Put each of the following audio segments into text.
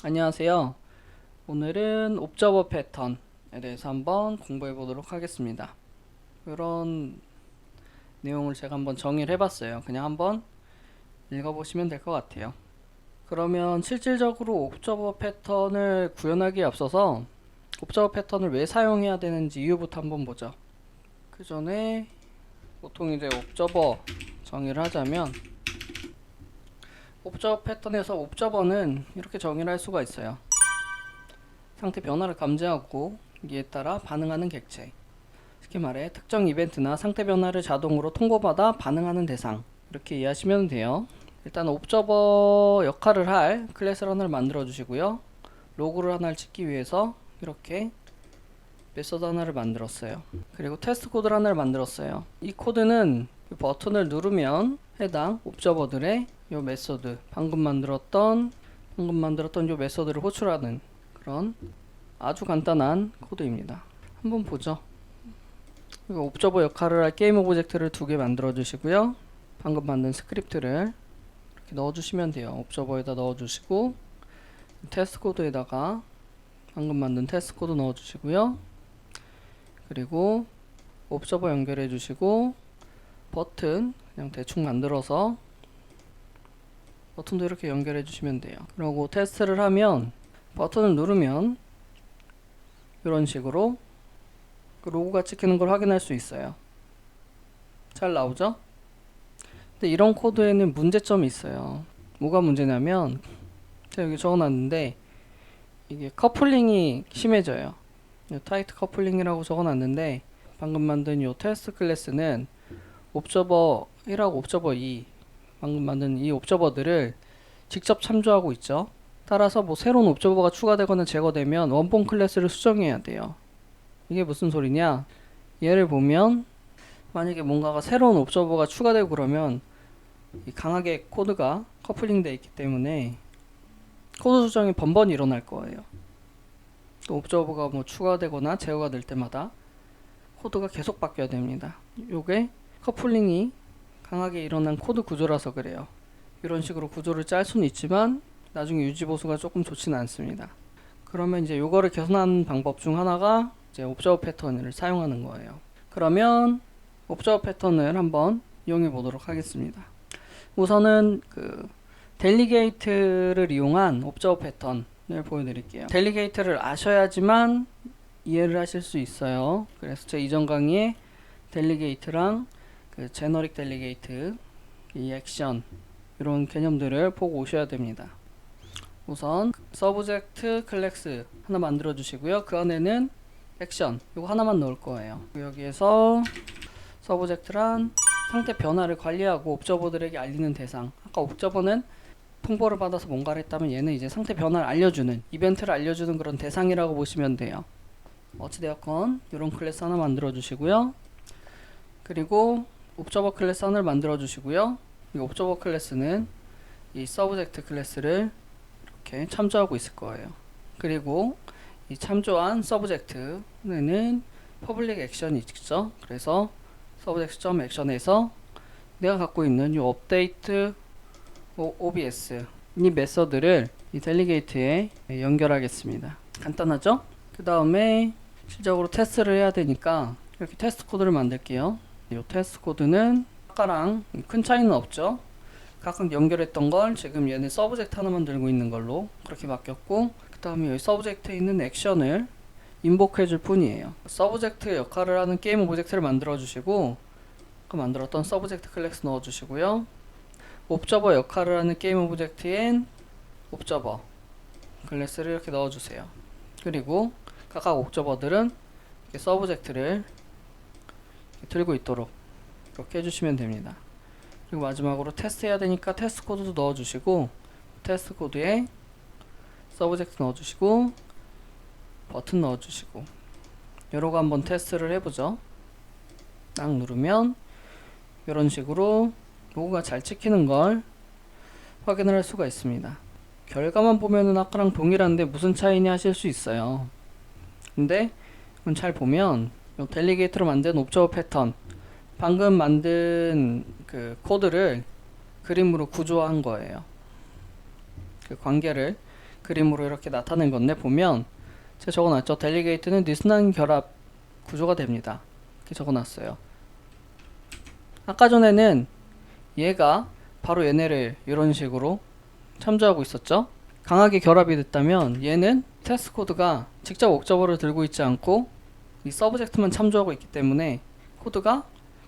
안녕하세요. 오늘은 옵저버 패턴에 대해서 한번 공부해 보도록 하겠습니다. 이런 내용을 제가 한번 정의를 해봤어요. 그냥 한번 읽어보시면 될 것 같아요. 그러면 실질적으로 옵저버 패턴을 구현하기에 앞서서 옵저버 패턴을 왜 사용해야 되는지 이유부터 한번 보죠. 그 전에 보통 이제 옵저버 정의를 하자면 옵저버 패턴에서 옵저버는 이렇게 정의를 할 수가 있어요. 상태 변화를 감지하고 이에 따라 반응하는 객체. 쉽게 말해 특정 이벤트나 상태 변화를 자동으로 통보받아 반응하는 대상. 이렇게 이해하시면 돼요. 일단 옵저버 역할을 할 클래스를 하나를 만들어 주시고요. 로그를 하나를 찍기 위해서 이렇게 메서드 하나를 만들었어요. 그리고 테스트 코드를 하나를 만들었어요. 이 코드는 이 버튼을 누르면 해당 옵저버들의 이 메서드, 방금 만들었던 이 메서드를 호출하는 그런 아주 간단한 코드입니다. 한번 보죠. 이거 옵저버 역할을 할 게임 오브젝트를 두 개 만들어 주시고요. 방금 만든 스크립트를 이렇게 넣어 주시면 돼요. 옵저버에다 넣어 주시고 테스트 코드에다가 방금 만든 테스트 코드 넣어 주시고요. 그리고 옵저버 연결해 주시고 버튼 그냥 대충 만들어서 버튼도 이렇게 연결해 주시면 돼요. 그리고 테스트를 하면 버튼을 누르면 이런 식으로 그 로고가 찍히는 걸 확인할 수 있어요. 잘 나오죠? 근데 이런 코드에는 문제점이 있어요. 뭐가 문제냐면 제가 여기 적어놨는데 이게 커플링이 심해져요. 타이트 커플링이라고 적어놨는데 방금 만든 이 테스트 클래스는 옵저버 1하고 옵저버 2 방금 만든 이 옵저버들을 직접 참조하고 있죠. 따라서 뭐 새로운 옵저버가 추가되거나 제거되면 원본 클래스를 수정해야 돼요. 이게 무슨 소리냐? 예를 보면 만약에 뭔가가 새로운 옵저버가 추가되고 그러면 강하게 코드가 커플링 되어 있기 때문에 코드 수정이 번번이 일어날 거예요. 또 옵저버가 뭐 추가되거나 제거가 될 때마다 코드가 계속 바뀌어야 됩니다. 요게 커플링이 강하게 일어난 코드 구조라서 그래요. 이런 식으로 구조를 짤 수는 있지만 나중에 유지 보수가 조금 좋지는 않습니다. 그러면 이제 요거를 개선하는 방법 중 하나가 이제 옵저버 패턴을 사용하는 거예요. 그러면 옵저버 패턴을 한번 이용해 보도록 하겠습니다. 우선은 그 델리게이트를 이용한 옵저버 패턴을 보여드릴게요. 델리게이트를 아셔야지만 이해를 하실 수 있어요. 그래서 제 이전 강의에 델리게이트랑 그 제너릭 델리게이트, 이 액션 이런 개념들을 보고 오셔야 됩니다. 우선 서브젝트 클래스 하나 만들어 주시고요. 그 안에는 액션 이거 하나만 넣을 거예요. 여기에서 서브젝트란 상태 변화를 관리하고 옵저버들에게 알리는 대상. 아까 옵저버는 통보를 받아서 뭔가를 했다면 얘는 이제 상태 변화를 알려주는 이벤트를 알려주는 그런 대상이라고 보시면 돼요. 어찌되었건 이런 클래스 하나 만들어 주시고요. 그리고 옵저버 클래스 하나를 만들어 주시고요. 이 옵저버 클래스는 이 서브젝트 클래스를 이렇게 참조하고 있을 거예요. 그리고 이 참조한 서브젝트는 퍼블릭 액션이 있죠. 그래서 서브젝트.액션에서 내가 갖고 있는 이 업데이트 OBS 이 메서드를 이 델리게이트에 연결하겠습니다. 간단하죠? 그 다음에 실적으로 테스트를 해야 되니까 이렇게 테스트 코드를 만들게요. 이 테스트 코드는 아까랑 큰 차이는 없죠. 각각 연결했던 걸 지금 얘는 서브젝트 하나만 들고 있는 걸로 그렇게 바뀌었고, 그 다음에 여기 서브젝트에 있는 액션을 인보크 해줄 뿐이에요. 서브젝트 역할을 하는 게임 오브젝트를 만들어 주시고 그 만들었던 서브젝트 클래스 넣어 주시고요. 옵저버 역할을 하는 게임 오브젝트엔 옵저버 클래스를 이렇게 넣어 주세요. 그리고 각각 옵저버들은 이렇게 서브젝트를 들고 있도록 이렇게 해주시면 됩니다. 그리고 마지막으로 테스트 해야 되니까 테스트 코드도 넣어주시고 테스트 코드에 서브젝트 넣어주시고 버튼 넣어주시고 이러고 한번 테스트를 해보죠. 딱 누르면 이런 식으로 로고가 잘 찍히는 걸 확인을 할 수가 있습니다. 결과만 보면은 아까랑 동일한데 무슨 차이냐 하실 수 있어요. 근데 잘 보면 델리게이트로 만든 옵저버 패턴 방금 만든 그 코드를 그림으로 구조화한 거예요. 그 관계를 그림으로 이렇게 나타낸 건데 보면 제가 적어놨죠. 델리게이트는 느슨한 결합 구조가 됩니다. 이렇게 적어놨어요. 아까 전에는 얘가 바로 얘네를 이런 식으로 참조하고 있었죠. 강하게 결합이 됐다면 얘는 테스트 코드가 직접 옵저버를 들고 있지 않고 이 서브젝트만 참조하고 있기 때문에 코드가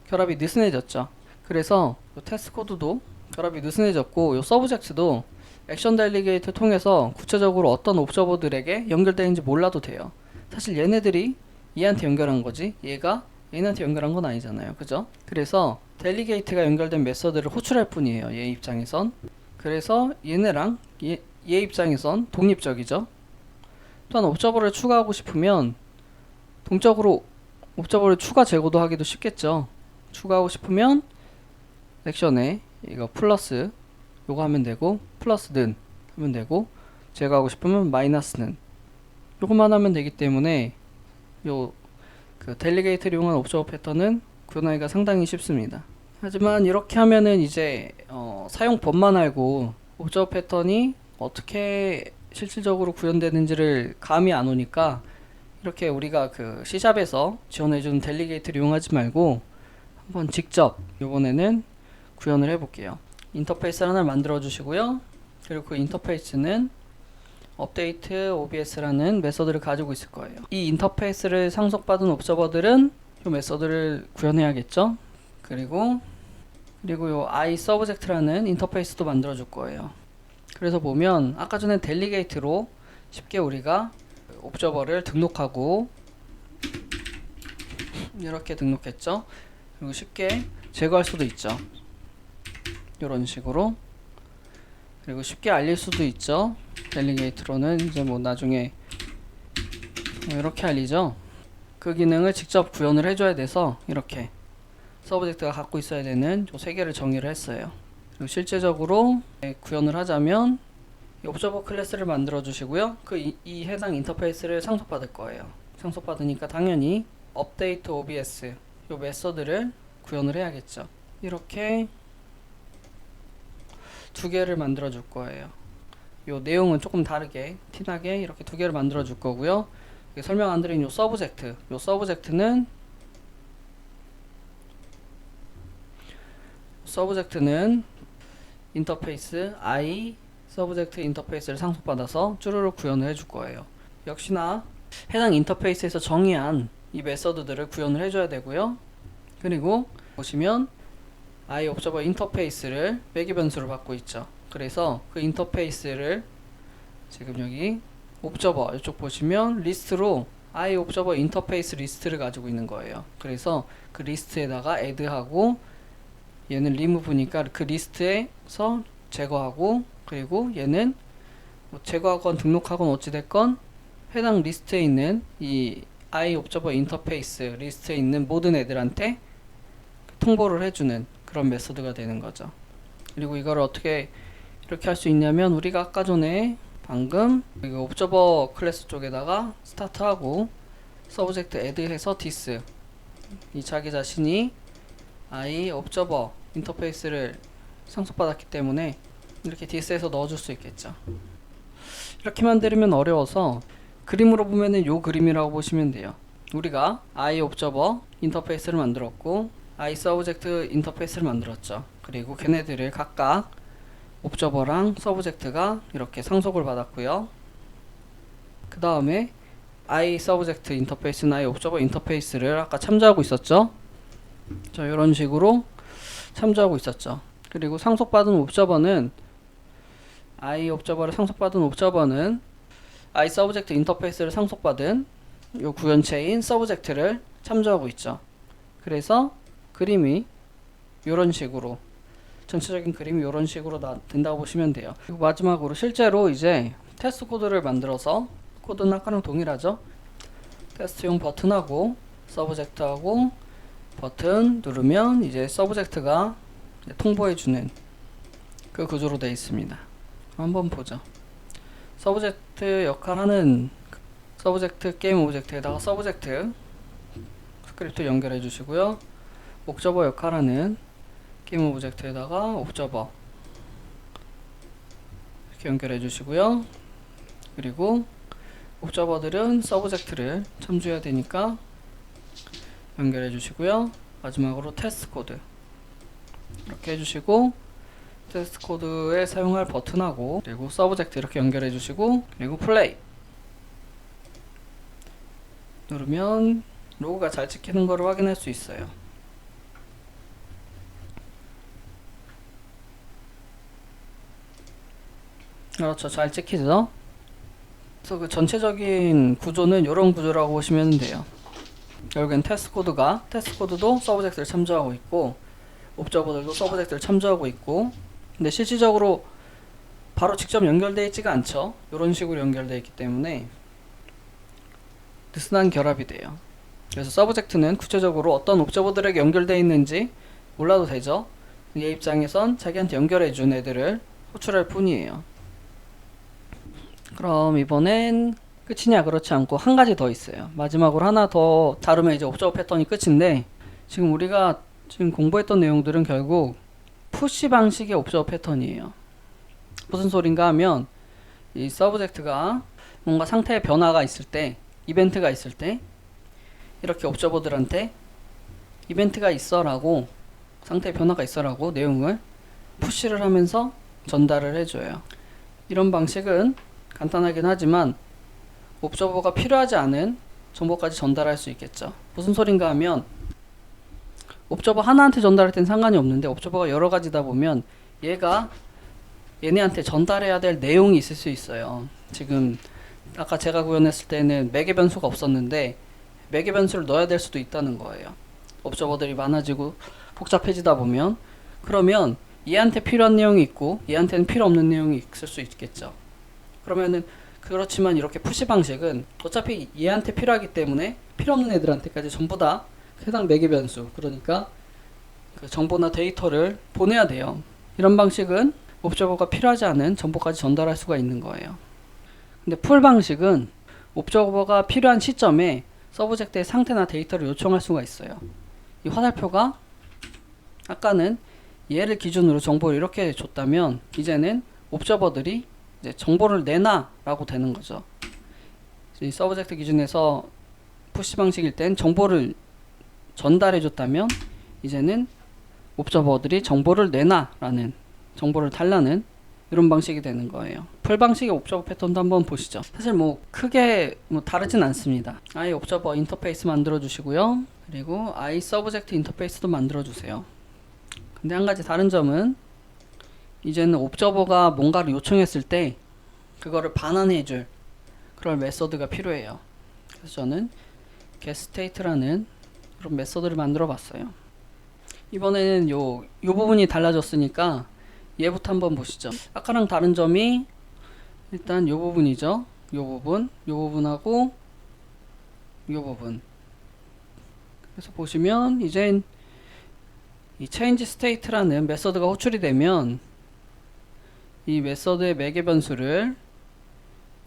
결합이 느슨해졌죠. 그래서 이 테스트 코드도 결합이 느슨해졌고 이 서브젝트도 액션 델리게이트 통해서 구체적으로 어떤 옵저버들에게 연결되는지 몰라도 돼요. 사실 얘네들이 얘한테 연결한 거지 얘가 얘한테 연결한 건 아니잖아요. 그죠? 그래서 델리게이트가 연결된 메서드를 호출할 뿐이에요. 얘 입장에선. 그래서 얘네랑 얘 입장에선 독립적이죠. 또한 옵저버를 추가하고 싶으면 동적으로 옵저버를 추가 제거도 하기도 쉽겠죠. 추가하고 싶으면 액션에 이거 플러스 요거 하면 되고 플러스는 하면 되고 제거하고 싶으면 마이너스는 요것만 하면 되기 때문에 요 그 델리게이트를 이용한 옵저버 패턴은 구현하기가 상당히 쉽습니다. 하지만 이렇게 하면은 이제 사용법만 알고 옵저버 패턴이 어떻게 실질적으로 구현되는지를 감이 안 오니까 이렇게 우리가 그 C샵에서 지원해주는 델리게이트를 이용하지 말고 한번 직접 이번에는 구현을 해볼게요. 인터페이스를 하나 만들어 주시고요. 그리고 그 인터페이스는 update obs라는 메서드를 가지고 있을 거예요. 이 인터페이스를 상속받은 옵저버들은 이 메서드를 구현해야겠죠. 그리고 요 iSubject라는 인터페이스도 만들어 줄 거예요. 그래서 보면 아까 전에 델리게이트로 쉽게 우리가 옵저버를 등록하고 이렇게 등록했죠. 그리고 쉽게 제거할 수도 있죠. 이런 식으로. 그리고 쉽게 알릴 수도 있죠. 델리게이트로는 이제 뭐 나중에 이렇게 알리죠. 그 기능을 직접 구현을 해줘야 돼서 이렇게 서브젝트가 갖고 있어야 되는 저 세 개를 정의를 했어요. 그리고 실제적으로 구현을 하자면 이 옵저버 클래스를 만들어 주시고요. 이 해당 인터페이스를 상속받을 거예요. 상속받으니까 당연히 update obs 이 메서드를 구현을 해야겠죠. 이렇게 두 개를 만들어 줄 거예요. 요 내용은 조금 다르게 티나게 이렇게 두 개를 만들어 줄 거고요. 설명 안 드린 요 서브젝트는 인터페이스 i 서브젝트 인터페이스를 상속받아서 쭈루룩 구현을 해줄 거예요. 역시나 해당 인터페이스에서 정의한 이 메서드들을 구현을 해줘야 되고요. 그리고 보시면 i 옵저버 인터페이스를 매개 변수로 받고 있죠. 그래서 그 인터페이스를 지금 여기 옵저버 이쪽 보시면 리스트로 i 옵저버 인터페이스 리스트를 가지고 있는 거예요. 그래서 그 리스트에다가 add하고 얘는 remove니까 그 리스트에서 제거하고 그리고 얘는 뭐 제거하건 등록하건 어찌됐건 해당 리스트에 있는 이 i 옵저버 인터페이스 리스트에 있는 모든 애들한테 통보를 해주는 그런 메소드가 되는 거죠. 그리고 이걸 어떻게 이렇게 할 수 있냐면 우리가 아까 전에 방금 이거 옵저버 클래스 쪽에다가 스타트하고 서브젝트 add해서 this 이 자기 자신이 i 옵저버 인터페이스를 상속받았기 때문에 이렇게 this에서 넣어줄 수 있겠죠. 이렇게 만들면 어려워서 그림으로 보면은 요 그림이라고 보시면 돼요. 우리가 i 옵저버 인터페이스를 만들었고 i 서브젝트 인터페이스를 만들었죠. 그리고 걔네들을 각각 옵저버랑 서브젝트가 이렇게 상속을 받았고요. 그 다음에 i 서브젝트 인터페이스나 i 옵저버 인터페이스를 아까 참조하고 있었죠. 자, 이런 식으로 참조하고 있었죠. 그리고 상속받은 옵저버는 i 옵저버를 상속받은 옵저버는 i 서브젝트 인터페이스를 상속받은 요 구현체인 서브젝트를 참조하고 있죠. 그래서 그림이 이런 식으로 전체적인 그림이 이런 식으로 된다고 보시면 돼요. 그리고 마지막으로 실제로 이제 테스트 코드를 만들어서 코드는 아까랑 동일하죠. 테스트용 버튼하고 서브젝트하고 버튼 누르면 이제 서브젝트가 통보해주는 그 구조로 되어 있습니다. 한번 보죠. 서브젝트 역할하는 서브젝트 게임 오브젝트에다가 서브젝트 스크립트 연결해 주시고요. 옵저버 역할하는 게임 오브젝트에다가 옵저버 이렇게 연결해 주시고요. 그리고 옵저버들은 서브젝트를 참조해야 되니까 연결해 주시고요. 마지막으로 테스트 코드 이렇게 해주시고, 테스트 코드에 사용할 버튼하고 그리고 서브젝트 이렇게 연결해 주시고, 그리고 플레이 누르면 로고가 잘 찍히는 것을 확인할 수 있어요. 그렇죠, 잘 찍히죠. 그래서 그 전체적인 구조는 이런 구조라고 보시면 돼요. 결국엔 테스트 코드도 서브젝트를 참조하고 있고, 옵저버들도 서브젝트를 참조하고 있고, 근데 실질적으로 바로 직접 연결되어 있지가 않죠. 이런 식으로 연결되어 있기 때문에 느슨한 결합이 돼요. 그래서 서브젝트는 구체적으로 어떤 옵저버들에게 연결되어 있는지 몰라도 되죠. 얘 입장에선 자기한테 연결해준 애들을 호출할 뿐이에요. 그럼 이번엔 끝이냐? 그렇지 않고 한 가지 더 있어요. 마지막으로 하나 더 다루면 이제 옵저버 패턴이 끝인데, 지금 우리가 지금 공부했던 내용들은 결국 푸시 방식의 옵저버 패턴이에요. 무슨 소린가 하면, 이 서브젝트가 뭔가 상태의 변화가 있을 때, 이벤트가 있을 때 이렇게 옵저버들한테 이벤트가 있어 라고, 상태의 변화가 있어 라고 내용을 푸시를 하면서 전달을 해줘요. 이런 방식은 간단하긴 하지만 옵저버가 필요하지 않은 정보까지 전달할 수 있겠죠. 무슨 소린가 하면, 옵저버 하나한테 전달할 땐 상관이 없는데 옵저버가 여러 가지다 보면 얘네한테 전달해야 될 내용이 있을 수 있어요. 지금 아까 제가 구현했을 때는 매개 변수가 없었는데 매개 변수를 넣어야 될 수도 있다는 거예요. 옵저버들이 많아지고 복잡해지다 보면, 그러면 얘한테 필요한 내용이 있고 얘한테는 필요 없는 내용이 있을 수 있겠죠. 그러면은, 그렇지만 이렇게 푸시 방식은 어차피 얘한테 필요하기 때문에 필요 없는 애들한테까지 전부 다 해당 매개 변수, 그러니까 그 정보나 데이터를 보내야 돼요. 이런 방식은 옵저버가 필요하지 않은 정보까지 전달할 수가 있는 거예요. 근데 풀 방식은 옵저버가 필요한 시점에 서브젝트의 상태나 데이터를 요청할 수가 있어요. 이 화살표가 아까는 얘를 기준으로 정보를 이렇게 줬다면, 이제는 옵저버들이 이제 정보를 내놔 라고 되는 거죠. 이 서브젝트 기준에서 푸시 방식일 땐 정보를 전달해 줬다면, 이제는 옵저버들이 정보를 내놔 라는, 정보를 달라는 이런 방식이 되는 거예요. 풀 방식의 옵저버 패턴도 한번 보시죠. 사실 뭐 크게 다르진 않습니다. I 옵저버 인터페이스 만들어 주시고요. 그리고 I 서브젝트 인터페이스도 만들어 주세요. 근데 한 가지 다른 점은, 이제는 옵저버가 뭔가를 요청했을 때 그거를 반환해 줄 그런 메서드가 필요해요. 그래서 저는 getState라는 그런 메서드를 만들어 봤어요. 이번에는 요 부분이 달라졌으니까 얘부터 한번 보시죠. 아까랑 다른 점이 일단 요 부분이죠. 요 부분하고 요 부분. 그래서 보시면 이젠 이 change state라는 메서드가 호출이 되면 이 메서드의 매개 변수를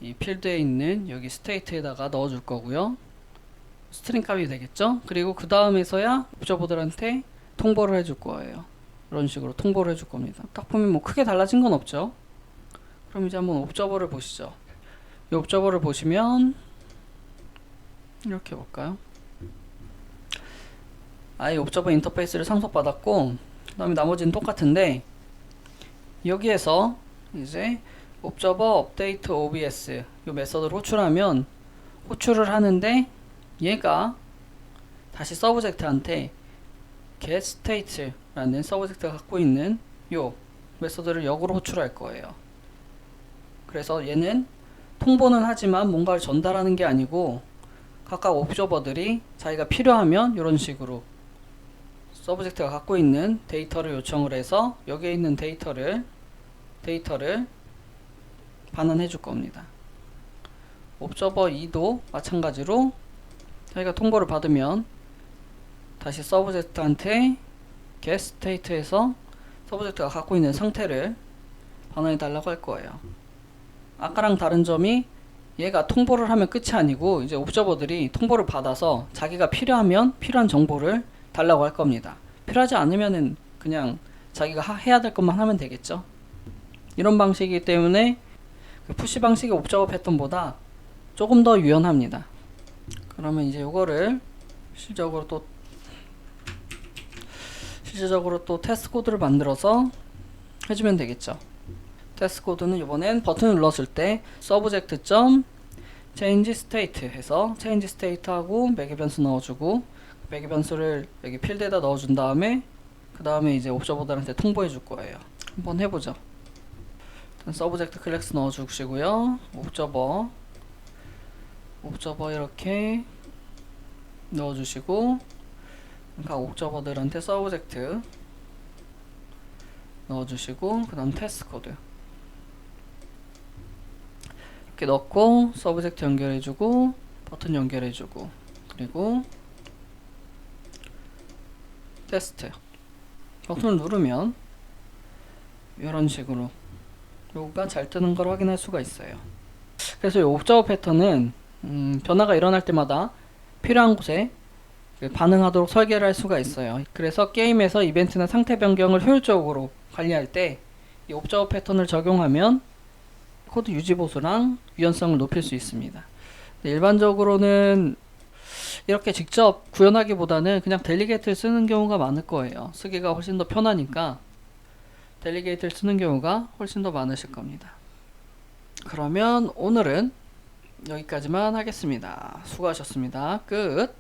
이 필드에 있는 여기 state에다가 넣어 줄 거고요. 스트링 값이 되겠죠. 그리고 그 다음에서야 옵저버들한테 통보를 해줄 거예요. 이런 식으로 통보를 해줄 겁니다. 딱 보면 뭐 크게 달라진 건 없죠. 그럼 이제 한번 옵저버를 보시죠. 이 옵저버를 보시면 이렇게 볼까요? 아예 옵저버 인터페이스를 상속받았고, 그 다음에 나머지는 똑같은데, 여기에서 이제 옵저버 업데이트 obs 이 메서드를 호출하면, 호출을 하는데 얘가 다시 서브젝트한테 getState라는 서브젝트가 갖고 있는 요 메서드를 역으로 호출할 거예요. 그래서 얘는 통보는 하지만 뭔가를 전달하는 게 아니고, 각각 옵저버들이 자기가 필요하면 이런 식으로 서브젝트가 갖고 있는 데이터를 요청을 해서 여기에 있는 데이터를 반환해 줄 겁니다. 옵저버 2도 마찬가지로 자기가 통보를 받으면 다시 서브젝트한테 getState에서 서브젝트가 갖고 있는 상태를 반환해 달라고 할 거예요. 아까랑 다른 점이, 얘가 통보를 하면 끝이 아니고 이제 옵저버들이 통보를 받아서 자기가 필요하면 필요한 정보를 달라고 할 겁니다. 필요하지 않으면은 그냥 자기가 해야 될 것만 하면 되겠죠. 이런 방식이기 때문에 그 푸시 방식의 옵저버 패턴보다 조금 더 유연합니다. 그러면 이제 이거를 실질적으로 또 테스트 코드를 만들어서 해주면 되겠죠. 테스트 코드는 이번엔 버튼을 눌렀을 때 subject. change state 해서 change state하고 매개 변수 넣어주고 매개 변수를 여기 필드에다 넣어준 다음에 그 다음에 이제 옵저버들한테 통보해 줄 거예요. 한번 해보죠. 일단 subject 클래스 넣어주시고요. 옵저버 이렇게 넣어주시고 각 옵저버들한테 subject 넣어주시고 그 다음 테스트 코드 이렇게 넣고 서브젝트 연결해주고 버튼 연결해주고 그리고 테스트 버튼을 누르면 이런 식으로 로고가 잘 뜨는 걸 확인할 수가 있어요. 그래서 이 옵저버 패턴은 변화가 일어날 때마다 필요한 곳에 반응하도록 설계를 할 수가 있어요. 그래서 게임에서 이벤트나 상태 변경을 효율적으로 관리할 때 이 옵저버 패턴을 적용하면 코드 유지 보수랑 유연성을 높일 수 있습니다. 일반적으로는 이렇게 직접 구현하기보다는 그냥 델리게이트를 쓰는 경우가 많을 거예요. 쓰기가 훨씬 더 편하니까 델리게이트를 쓰는 경우가 훨씬 더 많으실 겁니다. 그러면 오늘은 여기까지만 하겠습니다. 수고하셨습니다. 끝.